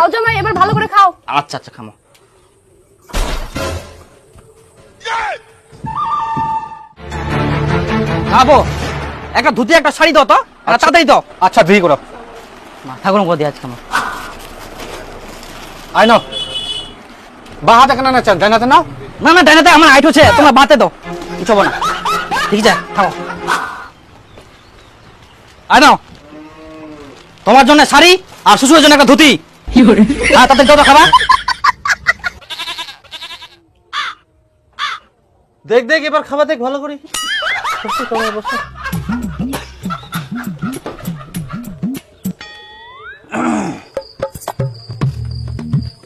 খাও জামাই, এবার ভালো করে খাও। আচ্ছা আচ্ছা খামো। খাবো। একটা ধুতি একটা শাড়ি দাও তো, তাড়াতাড়ি দাও। আচ্ছা ধুই করো। মাথা গরম করে দিয়ে আজকে আমার। আই নাও বা হাতে কেন না চান ডাইনাতে নাও। না না ডাইনাতে আমার হাইট হচ্ছে, তোমরা বাতে দাও, কিছু হবে না। ঠিক আছে খাও। আয় নাও, তোমার জন্য শাড়ি আর শ্বশুরের জন্য একটা ধুতি। হ্যাঁ তাতে দাও তো খাবা। দেখ দেখ এবার খাবার দেখ ভালো করে।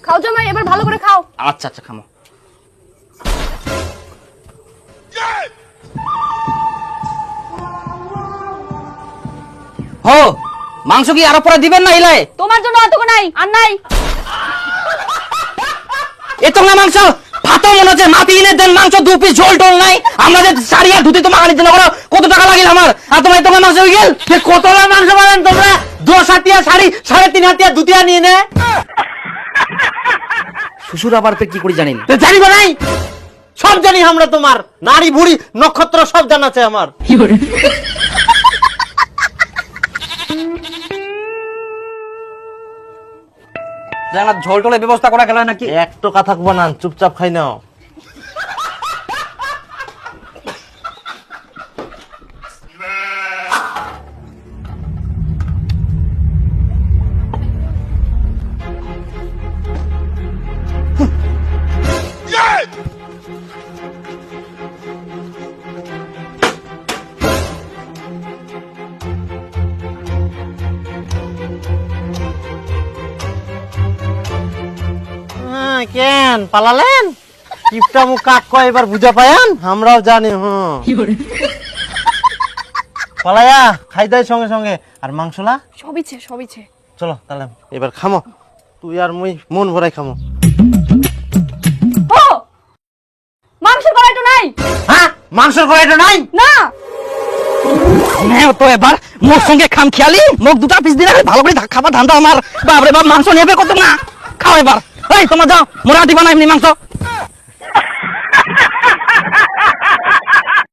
খাও জামাই, এবার ভালো করে খাও। আচ্ছা আচ্ছা খামো। হো মাংস কি আরো পরে দিবেন না ইলাই? তোমার জন্য অতটুকু নাই, আর নাই। এত না মাংস ভাতও মনে হচ্ছে মাটি এনে দেন, মাংস 2 পিস ঝোল টোল নাই। আমাদের শাড়ি আর ধুতি তো মাগানির জন্য করো, কত টাকা লাগিল আমার, আর তোমার এত মাংস হয়ে গেল। কতলা মাংস বানান তোমরা? 10 হাতিয়া শাড়ি 3.5 হাতিয়া দুতিয়া নিয়ে নে। শ্বশুর আবার তো কি করে জানেন? জানিব নাই, সব জানি আমরা। তোমার নারী বুড়ি নক্ষত্র সব জানাছে আমার। ঝোল টোলের ব্যবস্থা করা গেল নাকি? একটু কথা বানান, চুপচাপ খাই নাও। কেন পালালেন? কিপটা মুখ কাক কয় এবার বুঝা পায়ান, আমরাও জানি। পালায়া খাই দেয় সঙ্গে সঙ্গে। আর মাংসলা সবিছে সবিছে। চলো তাহলে এবার খামো, তুই আর মুই মন ভরাই খামো। ও মাংসের কড়াইটা নাই। হ্যাঁ মাংসের কড়াইটা নাই না। তো এবার মোর সঙ্গে খাম খেয়ালি, মোক 2টা পিস দিলে ভালো করে খাবার ধান্দা আমার। বাপরে বাপ মাংস নেবে কত না, খাও এবার। এই তোমরা যাও, মোরা দিবা না এমনি মাংস।